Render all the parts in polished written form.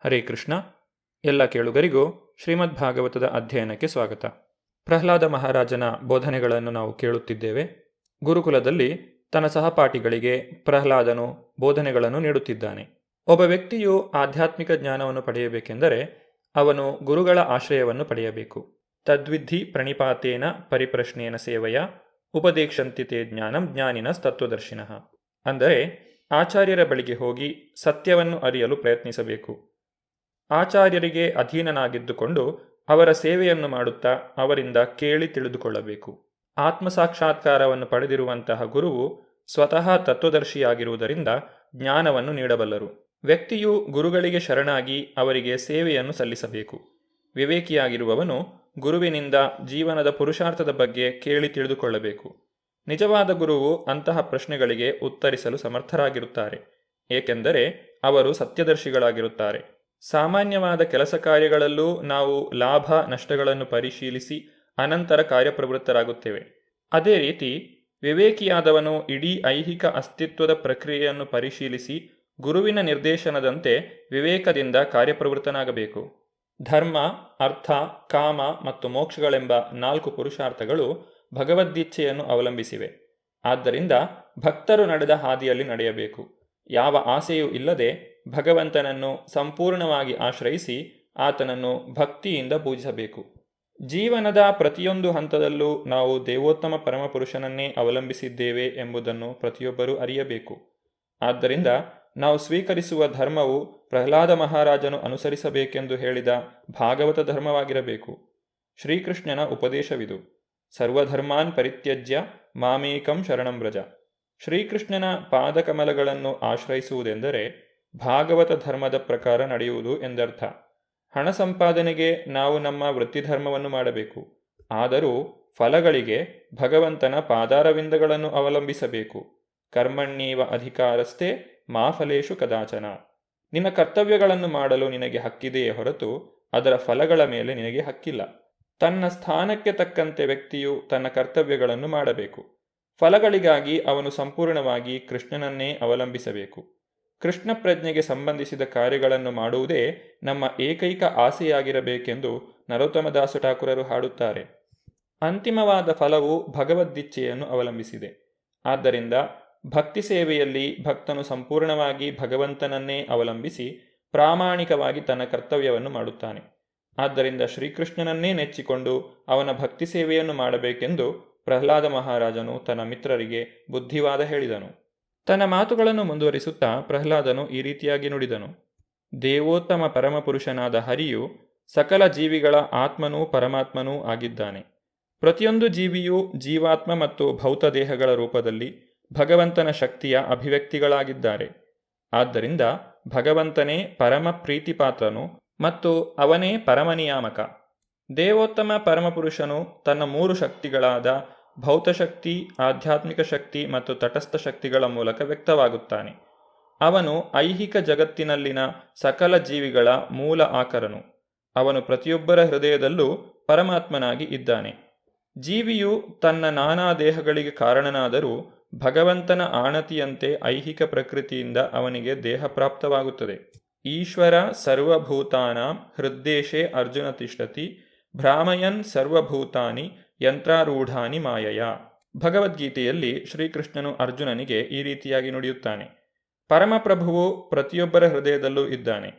ಹರೇ ಕೃಷ್ಣ. ಎಲ್ಲ ಕೇಳುಗರಿಗೂ ಶ್ರೀಮದ್ ಭಾಗವತದ ಅಧ್ಯಯನಕ್ಕೆ ಸ್ವಾಗತ. ಪ್ರಹ್ಲಾದ ಮಹಾರಾಜನ ಬೋಧನೆಗಳನ್ನು ನಾವು ಕೇಳುತ್ತಿದ್ದೇವೆ. ಗುರುಕುಲದಲ್ಲಿ ತನ್ನ ಸಹಪಾಠಿಗಳಿಗೆ ಪ್ರಹ್ಲಾದನು ಬೋಧನೆಗಳನ್ನು ನೀಡುತ್ತಿದ್ದಾನೆ. ಒಬ್ಬ ವ್ಯಕ್ತಿಯು ಆಧ್ಯಾತ್ಮಿಕ ಜ್ಞಾನವನ್ನು ಪಡೆಯಬೇಕೆಂದರೆ ಅವನು ಗುರುಗಳ ಆಶ್ರಯವನ್ನು ಪಡೆಯಬೇಕು. ತದ್ವಿಧಿ ಪ್ರಣಿಪಾತೇನ ಪರಿಪ್ರಶ್ನೇನ ಸೇವೆಯ ಉಪದೇಕ್ಷಂತಿತೆ ಜ್ಞಾನಂ ಜ್ಞಾನಿನ ತತ್ವದರ್ಶಿನಃ. ಅಂದರೆ ಆಚಾರ್ಯರ ಬಳಿಗೆ ಹೋಗಿ ಸತ್ಯವನ್ನು ಅರಿಯಲು ಪ್ರಯತ್ನಿಸಬೇಕು. ಆಚಾರ್ಯರಿಗೆ ಅಧೀನನಾಗಿದ್ದುಕೊಂಡು ಅವರ ಸೇವೆಯನ್ನು ಮಾಡುತ್ತಾ ಅವರಿಂದ ಕೇಳಿ ತಿಳಿದುಕೊಳ್ಳಬೇಕು. ಆತ್ಮಸಾಕ್ಷಾತ್ಕಾರವನ್ನು ಪಡೆದಿರುವಂತಹ ಗುರುವು ಸ್ವತಃ ತತ್ವದರ್ಶಿಯಾಗಿರುವುದರಿಂದ ಜ್ಞಾನವನ್ನು ನೀಡಬಲ್ಲರು. ವ್ಯಕ್ತಿಯು ಗುರುಗಳಿಗೆ ಶರಣಾಗಿ ಅವರಿಗೆ ಸೇವೆಯನ್ನು ಸಲ್ಲಿಸಬೇಕು. ವಿವೇಕಿಯಾಗಿರುವವನು ಗುರುವಿನಿಂದ ಜೀವನದ ಪುರುಷಾರ್ಥದ ಬಗ್ಗೆ ಕೇಳಿ ತಿಳಿದುಕೊಳ್ಳಬೇಕು. ನಿಜವಾದ ಗುರುವು ಅಂತಹ ಪ್ರಶ್ನೆಗಳಿಗೆ ಉತ್ತರಿಸಲು ಸಮರ್ಥರಾಗಿರುತ್ತಾರೆ, ಏಕೆಂದರೆ ಅವರು ಸತ್ಯದರ್ಶಿಗಳಾಗಿರುತ್ತಾರೆ. ಸಾಮಾನ್ಯವಾದ ಕೆಲಸ ಕಾರ್ಯಗಳಲ್ಲೂ ನಾವು ಲಾಭ ನಷ್ಟಗಳನ್ನು ಪರಿಶೀಲಿಸಿ ಅನಂತರ ಕಾರ್ಯಪ್ರವೃತ್ತರಾಗುತ್ತೇವೆ. ಅದೇ ರೀತಿ ವಿವೇಕಿಯಾದವನು ಇಡೀ ಐಹಿಕ ಅಸ್ತಿತ್ವದ ಪ್ರಕ್ರಿಯೆಯನ್ನು ಪರಿಶೀಲಿಸಿ ಗುರುವಿನ ನಿರ್ದೇಶನದಂತೆ ವಿವೇಕದಿಂದ ಕಾರ್ಯಪ್ರವೃತ್ತನಾಗಬೇಕು. ಧರ್ಮ, ಅರ್ಥ, ಕಾಮ ಮತ್ತು ಮೋಕ್ಷಗಳೆಂಬ 4 ಪುರುಷಾರ್ಥಗಳು ಭಗವದ್ಗೀತೆಯನ್ನು ಅವಲಂಬಿಸಿವೆ. ಆದ್ದರಿಂದ ಭಕ್ತರು ನಡೆದ ಹಾದಿಯಲ್ಲಿ ನಡೆಯಬೇಕು. ಯಾವ ಆಸೆಯೂ ಇಲ್ಲದೆ ಭಗವಂತನನ್ನು ಸಂಪೂರ್ಣವಾಗಿ ಆಶ್ರಯಿಸಿ ಆತನನ್ನು ಭಕ್ತಿಯಿಂದ ಪೂಜಿಸಬೇಕು. ಜೀವನದ ಪ್ರತಿಯೊಂದು ಹಂತದಲ್ಲೂ ನಾವು ದೇವೋತ್ತಮ ಪರಮಪುರುಷನನ್ನೇ ಅವಲಂಬಿಸಿದ್ದೇವೆ ಎಂಬುದನ್ನು ಪ್ರತಿಯೊಬ್ಬರೂ ಅರಿಯಬೇಕು. ಆದ್ದರಿಂದ ನಾವು ಸ್ವೀಕರಿಸುವ ಧರ್ಮವು ಪ್ರಹ್ಲಾದ ಮಹಾರಾಜನು ಅನುಸರಿಸಬೇಕೆಂದು ಹೇಳಿದ ಭಾಗವತ ಧರ್ಮವಾಗಿರಬೇಕು. ಶ್ರೀಕೃಷ್ಣನ ಉಪದೇಶವಿದು: ಸರ್ವಧರ್ಮಾನ್ ಪರಿತ್ಯಜ್ಯ ಮಾಮೇಕಂ ಶರಣಂ ವ್ರಜ. ಶ್ರೀಕೃಷ್ಣನ ಪಾದಕಮಲಗಳನ್ನು ಆಶ್ರಯಿಸುವುದೆಂದರೆ ಭಾಗವತ ಧರ್ಮದ ಪ್ರಕಾರ ನಡೆಯುವುದು ಎಂದರ್ಥ. ಹಣ ಸಂಪಾದನೆಗೆ ನಾವು ನಮ್ಮ ವೃತ್ತಿಧರ್ಮವನ್ನು ಮಾಡಬೇಕು. ಆದರೂ ಫಲಗಳಿಗೆ ಭಗವಂತನ ಪಾದಾರವಿಂದಗಳನ್ನು ಅವಲಂಬಿಸಬೇಕು. ಕರ್ಮಣ್ಯೇವ ಅಧಿಕಾರಸ್ಥೆ ಮಾ ಫಲೇಷು ಕದಾಚನ. ನಿನ್ನ ಕರ್ತವ್ಯಗಳನ್ನು ಮಾಡಲು ನಿನಗೆ ಹಕ್ಕಿದೆಯೇ ಹೊರತು ಅದರ ಫಲಗಳ ಮೇಲೆ ನಿನಗೆ ಹಕ್ಕಿಲ್ಲ. ತನ್ನ ಸ್ಥಾನಕ್ಕೆ ತಕ್ಕಂತೆ ವ್ಯಕ್ತಿಯು ತನ್ನ ಕರ್ತವ್ಯಗಳನ್ನು ಮಾಡಬೇಕು. ಫಲಗಳಿಗಾಗಿ ಅವನು ಸಂಪೂರ್ಣವಾಗಿ ಕೃಷ್ಣನನ್ನೇ ಅವಲಂಬಿಸಬೇಕು. ಕೃಷ್ಣ ಪ್ರಜ್ಞೆಗೆ ಸಂಬಂಧಿಸಿದ ಕಾರ್ಯಗಳನ್ನು ಮಾಡುವುದೇ ನಮ್ಮ ಏಕೈಕ ಆಸೆಯಾಗಿರಬೇಕೆಂದು ನರೋತ್ತಮದಾಸ ಠಾಕೂರರು ಹಾಡುತ್ತಾರೆ. ಅಂತಿಮವಾದ ಫಲವು ಭಗವದ್ಗೀತೆಯನ್ನು ಅವಲಂಬಿಸಿದೆ. ಆದ್ದರಿಂದ ಭಕ್ತಿ ಸೇವೆಯಲ್ಲಿ ಭಕ್ತನು ಸಂಪೂರ್ಣವಾಗಿ ಭಗವಂತನನ್ನೇ ಅವಲಂಬಿಸಿ ಪ್ರಾಮಾಣಿಕವಾಗಿ ತನ್ನ ಕರ್ತವ್ಯವನ್ನು ಮಾಡುತ್ತಾನೆ. ಆದ್ದರಿಂದ ಶ್ರೀಕೃಷ್ಣನನ್ನೇ ನೆಚ್ಚಿಕೊಂಡು ಅವನ ಭಕ್ತಿ ಸೇವೆಯನ್ನು ಮಾಡಬೇಕೆಂದು ಪ್ರಹ್ಲಾದ ಮಹಾರಾಜನು ತನ್ನ ಮಿತ್ರರಿಗೆ ಬುದ್ಧಿವಾದ ಹೇಳಿದನು. ತನ್ನ ಮಾತುಗಳನ್ನು ಮುಂದುವರಿಸುತ್ತಾ ಪ್ರಹ್ಲಾದನು ಈ ರೀತಿಯಾಗಿ ನುಡಿದನು: ದೇವೋತ್ತಮ ಪರಮಪುರುಷನಾದ ಹರಿಯು ಸಕಲ ಜೀವಿಗಳ ಆತ್ಮನೂ ಪರಮಾತ್ಮನೂ ಆಗಿದ್ದಾನೆ. ಪ್ರತಿಯೊಂದು ಜೀವಿಯೂ ಜೀವಾತ್ಮ ಮತ್ತು ಭೌತ ದೇಹಗಳ ರೂಪದಲ್ಲಿ ಭಗವಂತನ ಶಕ್ತಿಯ ಅಭಿವ್ಯಕ್ತಿಗಳಾಗಿದ್ದಾರೆ. ಆದ್ದರಿಂದ ಭಗವಂತನೇ ಪರಮ ಪ್ರೀತಿಪಾತ್ರನು ಮತ್ತು ಅವನೇ ಪರಮನಿಯಾಮಕ. ದೇವೋತ್ತಮ ಪರಮಪುರುಷನು ತನ್ನ 3 ಶಕ್ತಿಗಳಾದ ಭೌತಶಕ್ತಿ, ಆಧ್ಯಾತ್ಮಿಕ ಶಕ್ತಿ ಮತ್ತು ತಟಸ್ಥ ಶಕ್ತಿಗಳ ಮೂಲಕ ವ್ಯಕ್ತವಾಗುತ್ತಾನೆ. ಅವನು ಐಹಿಕ ಜಗತ್ತಿನಲ್ಲಿನ ಸಕಲ ಜೀವಿಗಳ ಮೂಲ ಆಕರನು. ಅವನು ಪ್ರತಿಯೊಬ್ಬರ ಹೃದಯದಲ್ಲೂ ಪರಮಾತ್ಮನಾಗಿ ಇದ್ದಾನೆ. ಜೀವಿಯು ತನ್ನ ನಾನಾ ದೇಹಗಳಿಗೆ ಕಾರಣನಾದರೂ ಭಗವಂತನ ಆಣತಿಯಂತೆ ಐಹಿಕ ಪ್ರಕೃತಿಯಿಂದ ಅವನಿಗೆ ದೇಹ ಪ್ರಾಪ್ತವಾಗುತ್ತದೆ. ಈಶ್ವರ ಸರ್ವಭೂತಾನಾಂ ಹೃದ್ದೇಶೇ ಅರ್ಜುನ ತಿಷ್ಠತಿ ಭ್ರಾಮಯನ್ ಸರ್ವಭೂತಾನಿ ಯಂತ್ರಾರೂಢಾನಿ ಮಾಯಯ. ಭಗವದ್ಗೀತೆಯಲ್ಲಿ ಶ್ರೀಕೃಷ್ಣನು ಅರ್ಜುನನಿಗೆ ಈ ರೀತಿಯಾಗಿ ನುಡಿಯುತ್ತಾನೆ: ಪರಮಪ್ರಭುವು ಪ್ರತಿಯೊಬ್ಬರ ಹೃದಯದಲ್ಲೂ ಇದ್ದಾನೆ.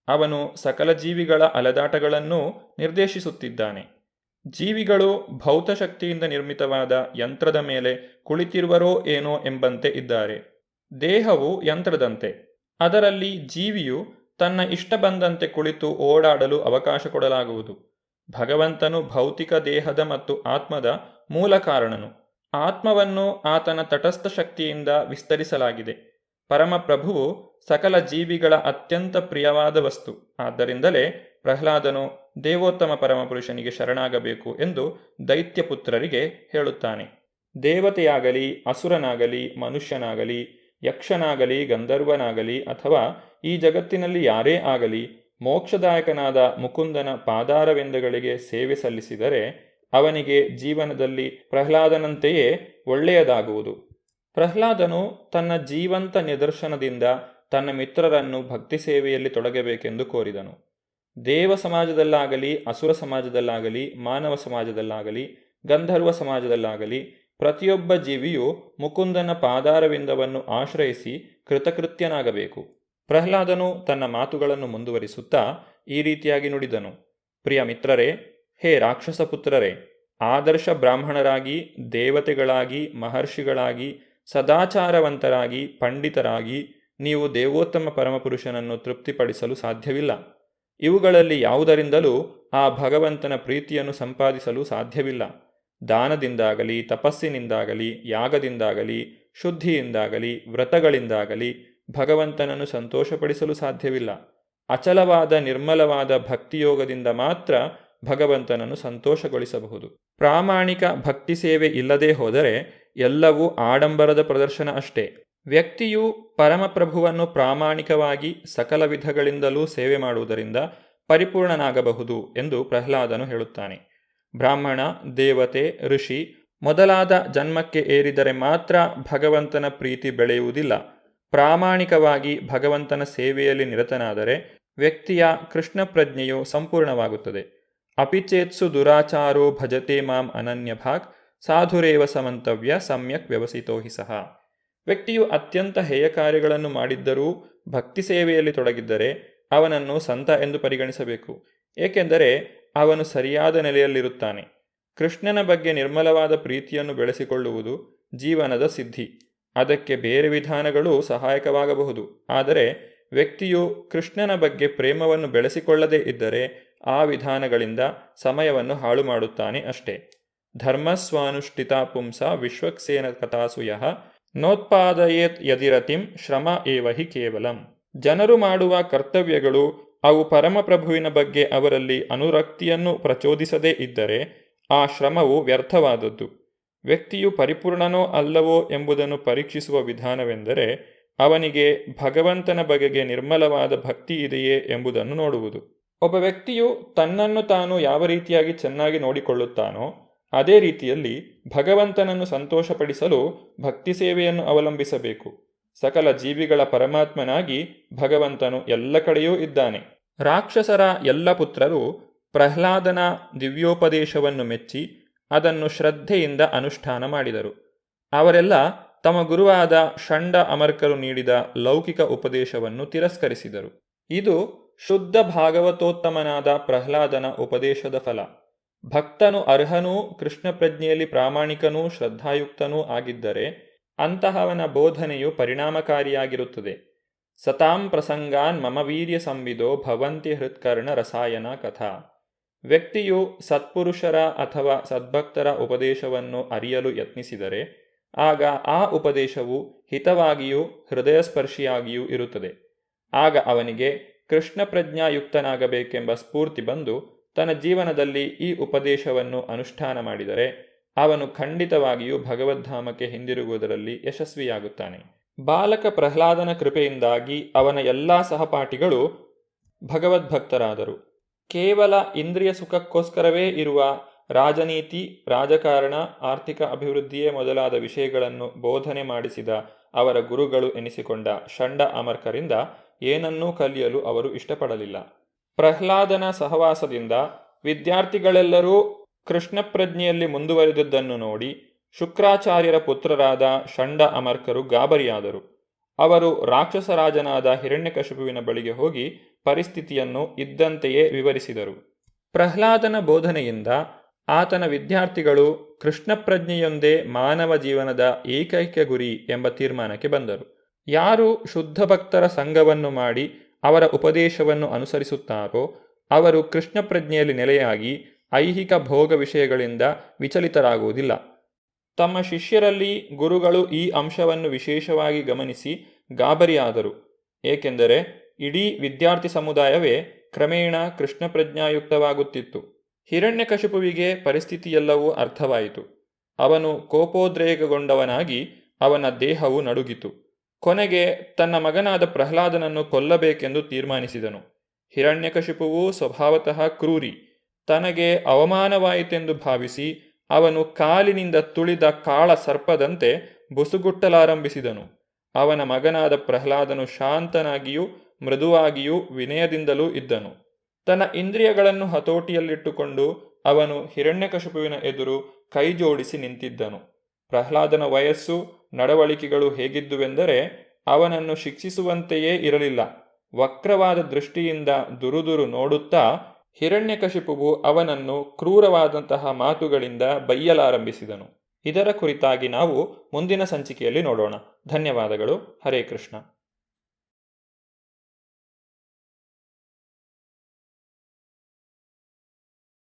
ಅವನು ಸಕಲ ಜೀವಿಗಳ ಅಲೆದಾಟಗಳನ್ನೂ ನಿರ್ದೇಶಿಸುತ್ತಿದ್ದಾನೆ. ಜೀವಿಗಳು ಭೌತಶಕ್ತಿಯಿಂದ ನಿರ್ಮಿತವಾದ ಯಂತ್ರದ ಮೇಲೆ ಕುಳಿತಿರುವರೋ ಏನೋ ಎಂಬಂತೆ ಇದ್ದಾರೆ. ದೇಹವು ಯಂತ್ರದಂತೆ. ಅದರಲ್ಲಿ ಜೀವಿಯು ತನ್ನ ಇಷ್ಟ ಬಂದಂತೆ ಕುಳಿತು ಓಡಾಡಲು ಅವಕಾಶ ಕೊಡಲಾಗುವುದು. ಭಗವಂತನು ಭೌತಿಕ ದೇಹದ ಮತ್ತು ಆತ್ಮದ ಮೂಲ ಕಾರಣನು. ಆತ್ಮವನ್ನು ಆತನ ತಟಸ್ಥ ಶಕ್ತಿಯಿಂದ ವಿಸ್ತರಿಸಲಾಗಿದೆ. ಪರಮಪ್ರಭುವು ಸಕಲ ಜೀವಿಗಳ ಅತ್ಯಂತ ಪ್ರಿಯವಾದ ವಸ್ತು. ಆದ್ದರಿಂದಲೇ ಪ್ರಹ್ಲಾದನು ದೇವೋತ್ತಮ ಪರಮಪುರುಷನಿಗೆ ಶರಣಾಗಬೇಕು ಎಂದು ದೈತ್ಯಪುತ್ರರಿಗೆ ಹೇಳುತ್ತಾನೆ. ದೇವತೆಯಾಗಲಿ, ಅಸುರನಾಗಲಿ, ಮನುಷ್ಯನಾಗಲಿ, ಯಕ್ಷನಾಗಲಿ, ಗಂಧರ್ವನಾಗಲಿ ಅಥವಾ ಈ ಜಗತ್ತಿನಲ್ಲಿ ಯಾರೇ ಆಗಲಿ ಮೋಕ್ಷದಾಯಕನಾದ ಮುಕುಂದನ ಪಾದಾರವಿಂದಗಳಿಗೆ ಸೇವೆ ಸಲ್ಲಿಸಿದರೆ ಅವನಿಗೆ ಜೀವನದಲ್ಲಿ ಪ್ರಹ್ಲಾದನಂತೆಯೇ ಒಳ್ಳೆಯದಾಗುವುದು. ಪ್ರಹ್ಲಾದನು ತನ್ನ ಜೀವಂತ ನಿದರ್ಶನದಿಂದ ತನ್ನ ಮಿತ್ರರನ್ನು ಭಕ್ತಿ ಸೇವೆಯಲ್ಲಿ ತೊಡಗಬೇಕೆಂದು ಕೋರಿದನು. ದೇವ ಸಮಾಜದಲ್ಲಾಗಲಿ, ಅಸುರ ಸಮಾಜದಲ್ಲಾಗಲಿ, ಮಾನವ ಸಮಾಜದಲ್ಲಾಗಲಿ, ಗಂಧರ್ವ ಸಮಾಜದಲ್ಲಾಗಲಿ ಪ್ರತಿಯೊಬ್ಬ ಜೀವಿಯು ಮುಕುಂದನ ಪಾದಾರವಿಂದವನ್ನು ಆಶ್ರಯಿಸಿ ಕೃತಕೃತ್ಯನಾಗಬೇಕು. ಪ್ರಹ್ಲಾದನು ತನ್ನ ಮಾತುಗಳನ್ನು ಮುಂದುವರಿಸುತ್ತಾ ಈ ರೀತಿಯಾಗಿ ನುಡಿದನು. ಪ್ರಿಯ ಮಿತ್ರರೇ, ಹೇ ರಾಕ್ಷಸ ಪುತ್ರರೇ, ಆದರ್ಶ ಬ್ರಾಹ್ಮಣರಾಗಿ, ದೇವತೆಗಳಾಗಿ, ಮಹರ್ಷಿಗಳಾಗಿ, ಸದಾಚಾರವಂತರಾಗಿ, ಪಂಡಿತರಾಗಿ ನೀವು ದೇವೋತ್ತಮ ಪರಮಪುರುಷನನ್ನು ತೃಪ್ತಿಪಡಿಸಲು ಸಾಧ್ಯವಿಲ್ಲ. ಇವುಗಳಲ್ಲಿ ಯಾವುದರಿಂದಲೂ ಆ ಭಗವಂತನ ಪ್ರೀತಿಯನ್ನು ಸಂಪಾದಿಸಲು ಸಾಧ್ಯವಿಲ್ಲ. ದಾನದಿಂದಾಗಲಿ, ತಪಸ್ಸಿನಿಂದಾಗಲಿ, ಯಾಗದಿಂದಾಗಲಿ, ಶುದ್ಧಿಯಿಂದಾಗಲಿ, ವ್ರತಗಳಿಂದಾಗಲಿ ಭಗವಂತನನ್ನು ಸಂತೋಷಪಡಿಸಲು ಸಾಧ್ಯವಿಲ್ಲ. ಅಚಲವಾದ ನಿರ್ಮಲವಾದ ಭಕ್ತಿಯೋಗದಿಂದ ಮಾತ್ರ ಭಗವಂತನನ್ನು ಸಂತೋಷಗೊಳಿಸಬಹುದು. ಪ್ರಾಮಾಣಿಕ ಭಕ್ತಿ ಸೇವೆ ಇಲ್ಲದೆ ಹೋದರೆ ಎಲ್ಲವೂ ಆಡಂಬರದ ಪ್ರದರ್ಶನ ಅಷ್ಟೇ. ವ್ಯಕ್ತಿಯು ಪರಮಪ್ರಭುವನ್ನು ಪ್ರಾಮಾಣಿಕವಾಗಿ ಸಕಲ ವಿಧಗಳಿಂದಲೂ ಸೇವೆ ಮಾಡುವುದರಿಂದ ಪರಿಪೂರ್ಣನಾಗಬಹುದು ಎಂದು ಪ್ರಹ್ಲಾದನು ಹೇಳುತ್ತಾನೆ. ಬ್ರಾಹ್ಮಣ, ದೇವತೆ, ಋಷಿ ಮೊದಲಾದ ಜನ್ಮಕ್ಕೆ ಏರಿದರೆ ಮಾತ್ರ ಭಗವಂತನ ಪ್ರೀತಿ ಬೆಳೆಯುವುದಿಲ್ಲ. ಪ್ರಾಮಾಣಿಕವಾಗಿ ಭಗವಂತನ ಸೇವೆಯಲ್ಲಿ ನಿರತನಾದರೆ ವ್ಯಕ್ತಿಯ ಕೃಷ್ಣ ಪ್ರಜ್ಞೆಯು ಸಂಪೂರ್ಣವಾಗುತ್ತದೆ. ಅಪಿಚೇತ್ಸು ದುರಾಚಾರೋ ಭಜತೆ ಮಾಂ ಅನನ್ಯಭಾಗ್ ಸಾಧುರೇವ ಸಮಂತವ್ಯ ಸಮ್ಯಕ್ ವ್ಯವಸಿತೋ ಹಿ ಸಹ. ವ್ಯಕ್ತಿಯು ಅತ್ಯಂತ ಹೇಯ ಕಾರ್ಯಗಳನ್ನು ಮಾಡಿದ್ದರೂ ಭಕ್ತಿ ಸೇವೆಯಲ್ಲಿ ತೊಡಗಿದ್ದರೆ ಅವನನ್ನು ಸಂತ ಎಂದು ಪರಿಗಣಿಸಬೇಕು. ಏಕೆಂದರೆ ಅವನು ಸರಿಯಾದ ನೆಲೆಯಲ್ಲಿರುತ್ತಾನೆ. ಕೃಷ್ಣನ ಬಗ್ಗೆ ನಿರ್ಮಲವಾದ ಪ್ರೀತಿಯನ್ನು ಬೆಳೆಸಿಕೊಳ್ಳುವುದು ಜೀವನದ ಸಿದ್ಧಿ. ಅದಕ್ಕೆ ಬೇರೆ ವಿಧಾನಗಳು ಸಹಾಯಕವಾಗಬಹುದು. ಆದರೆ ವ್ಯಕ್ತಿಯು ಕೃಷ್ಣನ ಬಗ್ಗೆ ಪ್ರೇಮವನ್ನು ಬೆಳೆಸಿಕೊಳ್ಳದೇ ಇದ್ದರೆ ಆ ವಿಧಾನಗಳಿಂದ ಸಮಯವನ್ನು ಹಾಳು ಮಾಡುತ್ತಾನೆ ಅಷ್ಟೇ. ಧರ್ಮಸ್ವಾನುಷ್ಠಿತ ಪುಂಸ ವಿಶ್ವಕ್ಸೇನ ಕಥಾಸುಯ ನೋತ್ಪಾದಯೇತ್ ಯದಿರತಿಂ ಶ್ರಮ ಏವಹಿ ಕೇವಲಂ. ಜನರು ಮಾಡುವ ಕರ್ತವ್ಯಗಳು ಅವು ಪರಮಪ್ರಭುವಿನ ಬಗ್ಗೆ ಅವರಲ್ಲಿ ಅನುರಕ್ತಿಯನ್ನು ಪ್ರಚೋದಿಸದೇ ಇದ್ದರೆ ಆ ಶ್ರಮವು ವ್ಯರ್ಥವಾದದ್ದು. ವ್ಯಕ್ತಿಯು ಪರಿಪೂರ್ಣನೋ ಅಲ್ಲವೋ ಎಂಬುದನ್ನು ಪರೀಕ್ಷಿಸುವ ವಿಧಾನವೆಂದರೆ ಅವನಿಗೆ ಭಗವಂತನ ಬಗೆಗೆ ನಿರ್ಮಲವಾದ ಭಕ್ತಿ ಇದೆಯೇ ಎಂಬುದನ್ನು ನೋಡುವುದು. ಒಬ್ಬ ವ್ಯಕ್ತಿಯು ತನ್ನನ್ನು ತಾನು ಯಾವ ರೀತಿಯಾಗಿ ಚೆನ್ನಾಗಿ ನೋಡಿಕೊಳ್ಳುತ್ತಾನೋ ಅದೇ ರೀತಿಯಲ್ಲಿ ಭಗವಂತನನ್ನು ಸಂತೋಷಪಡಿಸಲು ಭಕ್ತಿ ಸೇವೆಯನ್ನು ಅವಲಂಬಿಸಬೇಕು. ಸಕಲ ಜೀವಿಗಳ ಪರಮಾತ್ಮನಾಗಿ ಭಗವಂತನು ಎಲ್ಲ ಕಡೆಯೂ ಇದ್ದಾನೆ. ರಾಕ್ಷಸರ ಎಲ್ಲ ಪುತ್ರರು ಪ್ರಹ್ಲಾದನ ದಿವ್ಯೋಪದೇಶವನ್ನು ಮೆಚ್ಚಿ ಅದನ್ನು ಶ್ರದ್ಧೆಯಿಂದ ಅನುಷ್ಠಾನ ಮಾಡಿದರು. ಅವರೆಲ್ಲ ತಮ್ಮ ಗುರುವಾದ ಷಂಡ ಅಮರ್ಕರು ನೀಡಿದ ಲೌಕಿಕ ಉಪದೇಶವನ್ನು ತಿರಸ್ಕರಿಸಿದರು. ಇದು ಶುದ್ಧ ಭಾಗವತೋತ್ತಮನಾದ ಪ್ರಹ್ಲಾದನ ಉಪದೇಶದ ಫಲ. ಭಕ್ತನು ಅರ್ಹನೂ ಕೃಷ್ಣ ಪ್ರಜ್ಞೆಯಲ್ಲಿ ಪ್ರಾಮಾಣಿಕನೂ ಶ್ರದ್ಧಾಯುಕ್ತನೂ ಆಗಿದ್ದರೆ ಅಂತಹವನ ಬೋಧನೆಯು ಪರಿಣಾಮಕಾರಿಯಾಗಿರುತ್ತದೆ. ಸತಾಂ ಪ್ರಸಂಗಾನ್ ಮಮ ವೀರ್ಯ ಸಂವಿದೋ ಭವಂತಿ ಹೃತ್ಕರ್ಣ ರಸಾಯನ ಕಥಾ. ವ್ಯಕ್ತಿಯು ಸತ್ಪುರುಷರ ಅಥವಾ ಸದ್ಭಕ್ತರ ಉಪದೇಶವನ್ನು ಅರಿಯಲು ಯತ್ನಿಸಿದರೆ ಆಗ ಆ ಉಪದೇಶವು ಹಿತವಾಗಿಯೂ ಹೃದಯಸ್ಪರ್ಶಿಯಾಗಿಯೂ ಇರುತ್ತದೆ. ಆಗ ಅವನಿಗೆ ಕೃಷ್ಣ ಪ್ರಜ್ಞಾಯುಕ್ತನಾಗಬೇಕೆಂಬ ಸ್ಫೂರ್ತಿ ಬಂದು ತನ್ನ ಜೀವನದಲ್ಲಿ ಈ ಉಪದೇಶವನ್ನು ಅನುಷ್ಠಾನ ಮಾಡಿದರೆ ಅವನು ಖಂಡಿತವಾಗಿಯೂ ಭಗವದ್ಧಾಮಕ್ಕೆ ಹಿಂದಿರುಗುವುದರಲ್ಲಿ ಯಶಸ್ವಿಯಾಗುತ್ತಾನೆ. ಬಾಲಕ ಪ್ರಹ್ಲಾದನ ಕೃಪೆಯಿಂದಾಗಿ ಅವನ ಎಲ್ಲ ಸಹಪಾಠಿಗಳು ಭಗವದ್ಭಕ್ತರಾದರು. ಕೇವಲ ಇಂದ್ರಿಯ ಸುಖಕ್ಕೋಸ್ಕರವೇ ಇರುವ ರಾಜನೀತಿ, ರಾಜಕಾರಣ, ಆರ್ಥಿಕ ಅಭಿವೃದ್ಧಿಯೇ ಮೊದಲಾದ ವಿಷಯಗಳನ್ನು ಬೋಧನೆ ಮಾಡಿಸಿದ ಅವರ ಗುರುಗಳು ಎನಿಸಿಕೊಂಡ ಷಂಡ ಅಮರ್ಕರಿಂದ ಏನನ್ನೂ ಕಲಿಯಲು ಅವರು ಇಷ್ಟಪಡಲಿಲ್ಲ. ಪ್ರಹ್ಲಾದನ ಸಹವಾಸದಿಂದ ವಿದ್ಯಾರ್ಥಿಗಳೆಲ್ಲರೂ ಕೃಷ್ಣ ಪ್ರಜ್ಞೆಯಲ್ಲಿ ಮುಂದುವರಿದದ್ದನ್ನು ನೋಡಿ ಶುಕ್ರಾಚಾರ್ಯರ ಪುತ್ರರಾದ ಷಂಡ ಅಮರ್ಕರು ಗಾಬರಿಯಾದರು. ಅವರು ರಾಕ್ಷಸರಾಜನಾದ ಹಿರಣ್ಯಕಶಿಪುವಿನ ಬಳಿಗೆ ಹೋಗಿ ಪರಿಸ್ಥಿತಿಯನ್ನು ಇದ್ದಂತೆಯೇ ವಿವರಿಸಿದರು. ಪ್ರಹ್ಲಾದನ ಬೋಧನೆಯಿಂದ ಆತನ ವಿದ್ಯಾರ್ಥಿಗಳು ಕೃಷ್ಣ ಪ್ರಜ್ಞೆಯೊಂದೇ ಮಾನವ ಜೀವನದ ಏಕೈಕ ಗುರಿ ಎಂಬ ತೀರ್ಮಾನಕ್ಕೆ ಬಂದರು. ಯಾರು ಶುದ್ಧ ಭಕ್ತರ ಸಂಘವನ್ನು ಮಾಡಿ ಅವರ ಉಪದೇಶವನ್ನು ಅನುಸರಿಸುತ್ತಾರೋ ಅವರು ಕೃಷ್ಣ ಪ್ರಜ್ಞೆಯಲ್ಲಿ ನೆಲೆಯಾಗಿ ಐಹಿಕ ಭೋಗ ವಿಷಯಗಳಿಂದ ವಿಚಲಿತರಾಗುವುದಿಲ್ಲ. ತಮ್ಮ ಶಿಷ್ಯರಲ್ಲಿ ಗುರುಗಳು ಈ ಅಂಶವನ್ನು ವಿಶೇಷವಾಗಿ ಗಮನಿಸಿ ಗಾಬರಿಯಾದರು. ಏಕೆಂದರೆ ಇಡೀ ವಿದ್ಯಾರ್ಥಿ ಸಮುದಾಯವೇ ಕ್ರಮೇಣ ಕೃಷ್ಣ ಪ್ರಜ್ಞಾಯುಕ್ತವಾಗುತ್ತಿತ್ತು. ಹಿರಣ್ಯಕಶಿಪುವಿಗೆ ಪರಿಸ್ಥಿತಿಯೆಲ್ಲವೂ ಅರ್ಥವಾಯಿತು. ಅವನು ಕೋಪೋದ್ರೇಕಗೊಂಡವನಾಗಿ ಅವನ ದೇಹವು ನಡುಗಿತು. ಕೊನೆಗೆ ತನ್ನ ಮಗನಾದ ಪ್ರಹ್ಲಾದನನ್ನು ಕೊಲ್ಲಬೇಕೆಂದು ತೀರ್ಮಾನಿಸಿದನು. ಹಿರಣ್ಯಕಶಿಪುವು ಸ್ವಭಾವತಃ ಕ್ರೂರಿ. ತನಗೆ ಅವಮಾನವಾಯಿತೆಂದು ಭಾವಿಸಿ ಅವನು ಕಾಲಿನಿಂದ ತುಳಿದ ಕಾಳ ಸರ್ಪದಂತೆ ಬುಸುಗುಟ್ಟಲಾರಂಭಿಸಿದನು. ಅವನ ಮಗನಾದ ಪ್ರಹ್ಲಾದನು ಶಾಂತನಾಗಿಯೂ ಮೃದುವಾಗಿಯೂ ವಿನಯದಿಂದಲೂ ಇದ್ದನು. ತನ್ನ ಇಂದ್ರಿಯಗಳನ್ನು ಹತೋಟಿಯಲ್ಲಿಟ್ಟುಕೊಂಡು ಅವನು ಹಿರಣ್ಯಕಶಿಪುವಿನ ಎದುರು ಕೈ ಜೋಡಿಸಿ ನಿಂತಿದ್ದನು. ಪ್ರಹ್ಲಾದನ ವಯಸ್ಸು, ನಡವಳಿಕೆಗಳು ಹೇಗಿದ್ದುವೆಂದರೆ ಅವನನ್ನು ಶಿಕ್ಷಿಸುವಂತೆಯೇ ಇರಲಿಲ್ಲ. ವಕ್ರವಾದ ದೃಷ್ಟಿಯಿಂದ ದುರುದುರು ನೋಡುತ್ತಾ ಹಿರಣ್ಯಕಶಿಪುವು ಅವನನ್ನು ಕ್ರೂರವಾದಂತಹ ಮಾತುಗಳಿಂದ ಬೈಯಲಾರಂಭಿಸಿದನು. ಇದರ ಕುರಿತಾಗಿ ನಾವು ಮುಂದಿನ ಸಂಚಿಕೆಯಲ್ಲಿ ನೋಡೋಣ. ಧನ್ಯವಾದಗಳು. ಹರೇ ಕೃಷ್ಣ.